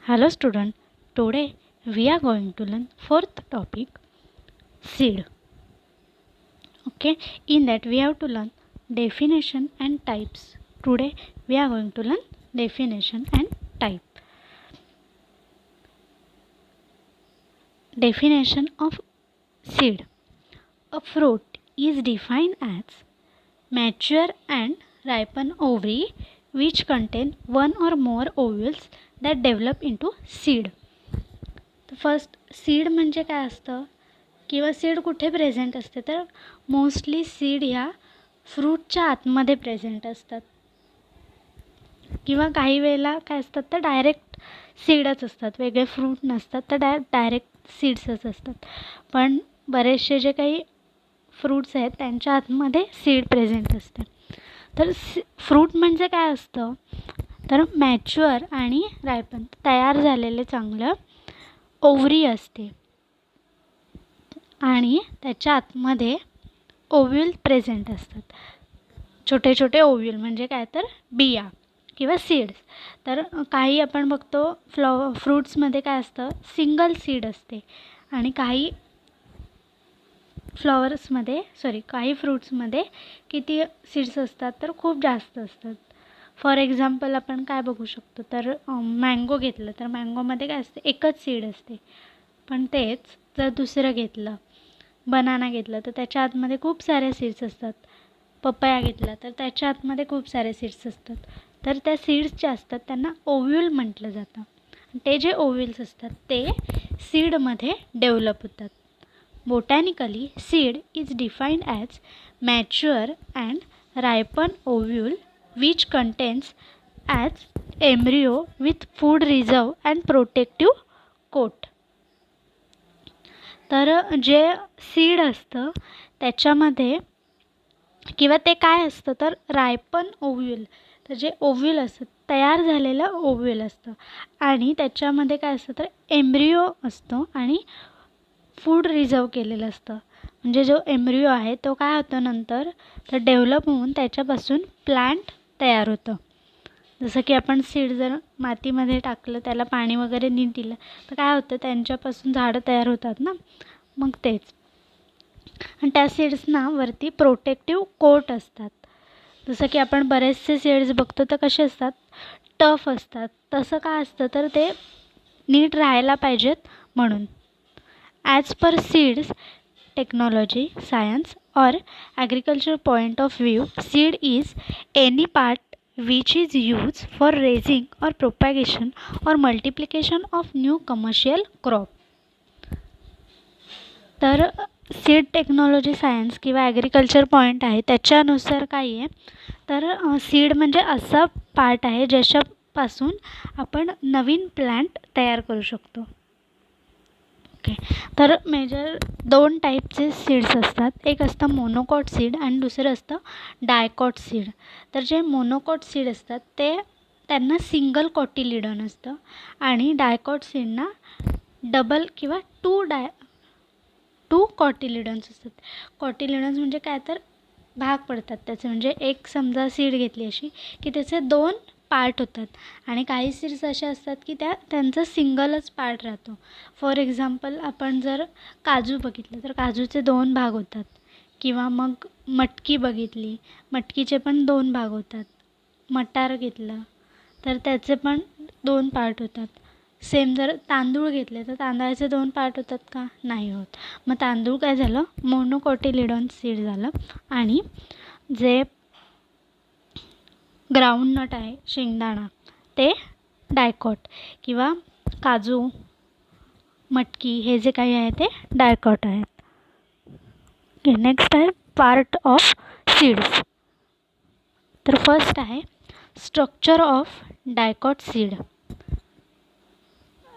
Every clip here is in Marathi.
Hello student, today we are going to learn fourth topic seed. Okay, in that we have to learn definition and types. Today we are going to learn definition and type. Definition of seed. A fruit is defined as mature and ripen ovary which contain one or more ovules that develop into seed. First seed म्हणजे काय असतं किंवा सीड कुठे प्रेझेंट असते तर मोस्टली सीड ह्या फ्रूटच्या आतमध्ये प्रेझेंट असतात किंवा काही वेळेला काय असतात तर डायरेक्ट सीडच असतात, वेगळे फ्रूट नसतात तर डायरेक्ट सीड्सच असतात. पण बरेचसे जे काही फ्रूट्स आहेत त्यांच्या आतमध्ये सीड प्रेझेंट असते. तर फ्रूट म्हणजे काय असतं तर मॅच्युअर आणि रायपन तयार झालेले चांगलं ओव्हरी असते आणि त्याच्या आतमध्ये ओव्ह्यूल प्रेझेंट असतात. छोटे छोटे ओव्ह्यूल म्हणजे काय तर बिया किंवा सीड्स. तर काही आपण बघतो फ्रूट्समध्ये काय असतं सिंगल सीड असते आणि काही काही फ्रूट्समध्ये किती सीड्स असतात तर खूप जास्त असतात. फॉर एक्झाम्पल आपण काय बघू शकतो तर मँगो घेतलं तर मँगोमध्ये काय असते एकच सीड असते. पण तेच जर दुसरं घेतलं बनाना घेतलं तर त्याच्या आतमध्ये खूप सारे सीड्स असतात. पपया घेतला तर त्याच्या आतमध्ये खूप सारे सीड्स असतात. तर त्या सीड्स जे असतात त्यांना ओव्ह्यूल म्हटलं जातं. ते जे ओव्ह्यूल्स असतात ते सीडमध्ये डेव्हलप होतात. Botanically seed is defined as mature and ripen ovule which contains as embryo with food reserve and protective coat. तर जे सीड असतं त्याच्यामध्ये किंवा ते काय असतं तर रायपन ओव्ह्यूल, तर जे ओव्ह्यूल असतं तयार झालेलं ओव्ह्यूल असतं आणि त्याच्यामध्ये काय असतं तर एम्ब्रियो असतो आणि फूड रिझर्व केलेलं असतं. म्हणजे जो एम्ब्रियो आहे तो काय होतं नंतर तर डेव्हलप होऊन त्याच्यापासून प्लांट तयार होतं. जसं की आपण सीड जर मातीमध्ये टाकलं त्याला पाणी वगैरे नीट दिलं तर काय होतं त्यांच्यापासून झाडं तयार होतात ना. मग तेच आणि त्या सीड्सना वरती प्रोटेक्टिव्ह कोट असतात. जसं की आपण बरेचसे सीड्स बघतो तर कसे असतात टफ असतात. तसं काय असतं तर ते नीट राहायला पाहिजेत म्हणून. As per seeds technology, science or agriculture point of view, seed is any part which is used for raising or propagation or multiplication of new commercial crop. तर सीड टेक्नॉलॉजी सायन्स किंवा ॲग्रिकल्चर पॉईंट आहे त्याच्यानुसार काय आहे तर सीड म्हणजे असा पार्ट आहे ज्याच्यापासून आपण नवीन प्लांट तयार करू शकतो. ओके, तर मेजर दोन टाईपचे सीड्स असतात. एक असतं मोनोकॉट सीड आणि दुसरं असतं डायकॉट सीड. तर जे मोनोकॉट सीड असतात ते त्यांना सिंगल कॉटिलिडॉन असतं आणि डायकॉट सीडना डबल किंवा टू कॉटिलिडॉन्स असतात. कॉटिलिडॉन्स म्हणजे काय तर भाग पडतात त्याचे, म्हणजे एक समजा सीड घेतली अशी की त्याचे दोन पार्ट होतात आणि काही सीड्स असे असतात की त्यांचा सिंगलच पार्ट राहतो. फॉर एक्झाम्पल आपण जर काजू बघितलं तर काजूचे दोन भाग होतात किंवा मग मटकी बघितली, मटकीचे पण दोन भाग होतात. मटार घेतलं तर त्याचे पण दोन पार्ट होतात. सेम जर तांदूळ घेतले तर तांदळाचे दोन पार्ट होतात का, नाही होत. मग तांदूळ काय झालं मोनोकॉटिलिडॉन सीड झालं आणि जे ग्राउंडनट आहे शेंगदाणा ते डायकॉट किंवा काजू मटकी हे जे काही आहे ते डायकॉट आहेत. ओके, नेक्स्ट आहे पार्ट ऑफ सीड्स. तर फर्स्ट आहे structure of dicot seed.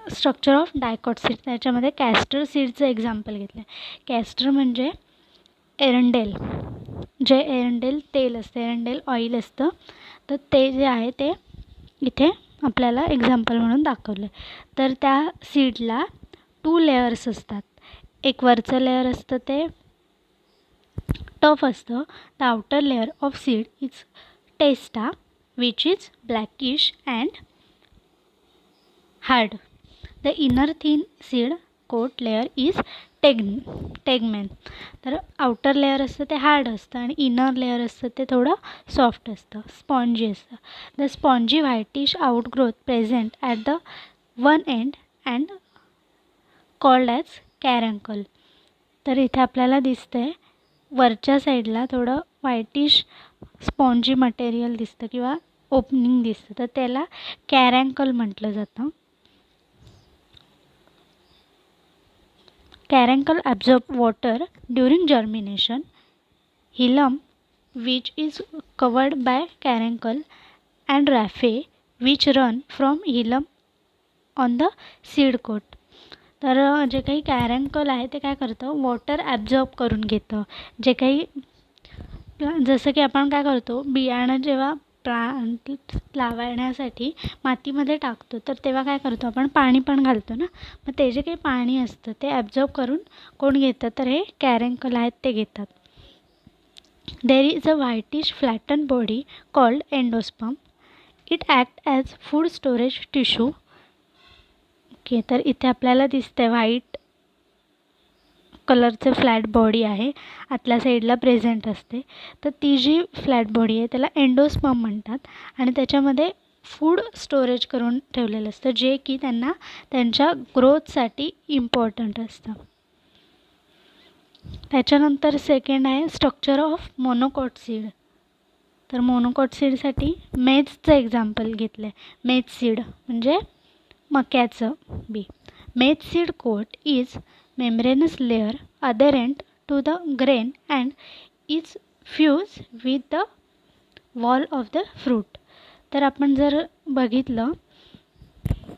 Structure of dicot seed त्याच्यामध्ये कॅस्टर सीडचं एक्झाम्पल घेतलं आहे. कॅस्टर म्हणजे एरंडेल, जे एरंडेल तेल असतं, एरंडेल ऑइल असतं, तर ते जे आहे ते इथे आपल्याला एक्झाम्पल म्हणून दाखवलं आहे. तर त्या सीडला 2 लेयर्स असतात. एक वरचं लेयर असतं ते टफ असतं. The outer layer of seed is टेस्टा which is blackish and hard. The inner thin seed coat layer is tegmen. तर आउटर लेअर असतं ते हार्ड असतं आणि इनर लेअर असतं ते थोडं सॉफ्ट असतं, स्पॉन्जी असतं. The spongy whitish outgrowth present at the one end and called as caruncle. तर इथे आपल्याला दिसतंय वरच्या साईडला थोडं व्हाईटिश स्पॉन्जी मटेरियल दिसतं किंवा ओपनिंग दिसतं, तर त्याला कॅरंकल म्हटलं जातं. Caruncle absorb water during germination. Hilum, which is covered by caruncle, and raphe, which run from hilum on the seed coat. तर जे काही कॅरंकल आहे ते काय करतं, वॉटर ॲब्झॉर्ब करून घेतं. जे काही जसं की आपण काय करतो, बियाणं जेव्हा प्लांट लावण्यासाठी मातीमध्ये टाकतो तर तेव्हा काय करतो आपण, पाणी पण घालतो ना. मग ते जे काही पाणी असतं ते ॲब्झॉर्ब करून कोण घेतं, तर हे कॅरंकल आहेत ते घेतात. There is a whitish flatten body called endosperm. It act as food storage tissue. Okay, तर इथे आपल्याला दिसतंय व्हाईट कलरचं फ्लॅट बॉडी आहे, आतल्या साईडला प्रेझेंट असते. तर ती जी फ्लॅट बॉडी आहे त्याला एंडोस्पर्म म्हणतात आणि त्याच्यामध्ये फूड स्टोरेज करून ठेवलेलं असतं, जे की त्यांना त्यांच्या ग्रोथसाठी इम्पॉर्टंट असतं. त्याच्यानंतर सेकंड आहे स्ट्रक्चर ऑफ मोनोकॉट सीड. तर मोनोकॉट सीडसाठी मेजचं एक्झाम्पल घेतलं आहे. मेज सीड म्हणजे मक्याचं बी. Maize seed coat is membranous layer adherent to the grain and is fused with the wall of the fruit. तर आपण जर बघितलं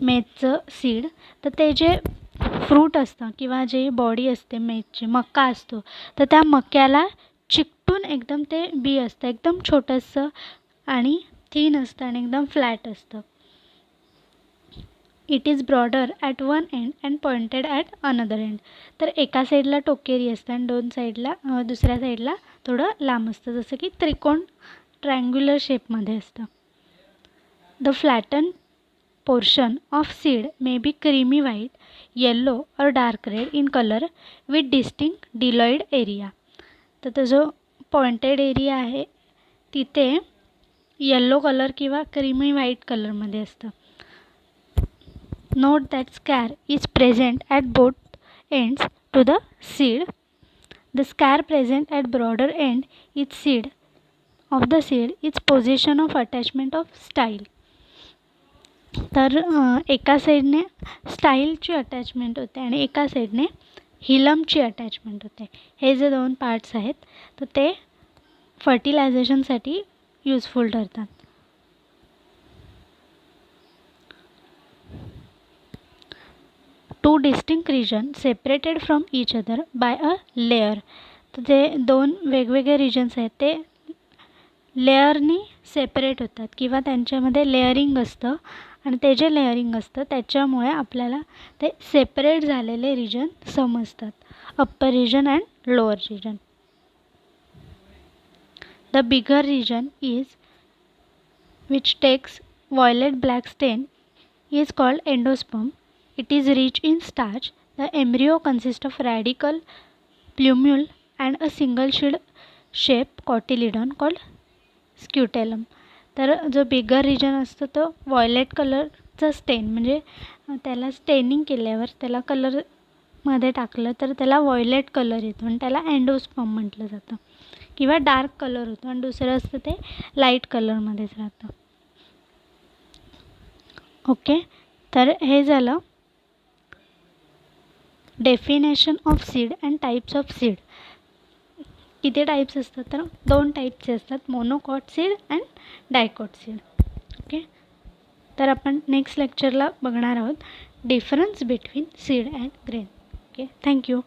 मेजचं सीड, तर ते जे फ्रूट असतं किंवा जे बॉडी असते मेजची, मका असतो, तर त्या मक्याला चिकटून एकदम ते बी असतं, एकदम छोटंसं आणि थिन असतं आणि एकदम फ्लॅट असतं. It is broader at one end and pointed at another end. तर एका साईडला टोकेरी असतं आणि दुसऱ्या साईडला थोडं लांब असतं, जसं की त्रिकोण ट्रायंग्युलर शेपमध्ये असतं. The flattened portion of seed may be creamy white, yellow और dark red in colour with distinct deltoid area. तर तो जो पॉइंटेड एरिया आहे तिथे येल्लो कलर किंवा क्रीमी व्हाईट कलरमध्ये असतं. Note that scare is present at both ends to the seed. The scare present at broader end of the seed is position of attachment of style. तर एका साईडने स्टाईलची अटॅचमेंट होते आणि एका साईडने हिलमची अटॅचमेंट होते. हे जे दोन पार्ट्स आहेत तर ते फर्टिलायझेशनसाठी यूजफुल ठरतात. Two distinct region separated from each other by a layer. तर जे दोन वेगवेगळे रिजन्स आहेत ते लेअरनी सेपरेट होतात किंवा त्यांच्यामध्ये लेअरिंग असतं आणि ते जे लेअरिंग असतं त्याच्यामुळे आपल्याला ते सेपरेट झालेले रिजन समजतात, upper region and lower region. The bigger region is which takes violet black stain is called endosperm. It is rich in starch. The embryo consists of radical, plumule and a single shield shape cotyledon called scutellum. तर जो बिगर रिजन असतो तो व्हायलेट कलरचा स्टेन, म्हणजे त्याला स्टेनिंग केल्यावर त्याला कलरमध्ये टाकलं तर त्याला व्हायलेट कलर येतो आणि त्याला एंडोस्पर्म म्हटलं जातं किंवा डार्क कलर होतो आणि दुसरं असतं ते लाईट कलरमध्येच राहतं. ओके, तर हे झालं definition of seed and types of seed. किती टाईप्स असतात, तर दोन टाईपचे असतात, monocot seed and dicot seed. Okay, तर आपण नेक्स्ट लेक्चरला बघणार आहोत difference between seed and grain. Okay, thank you.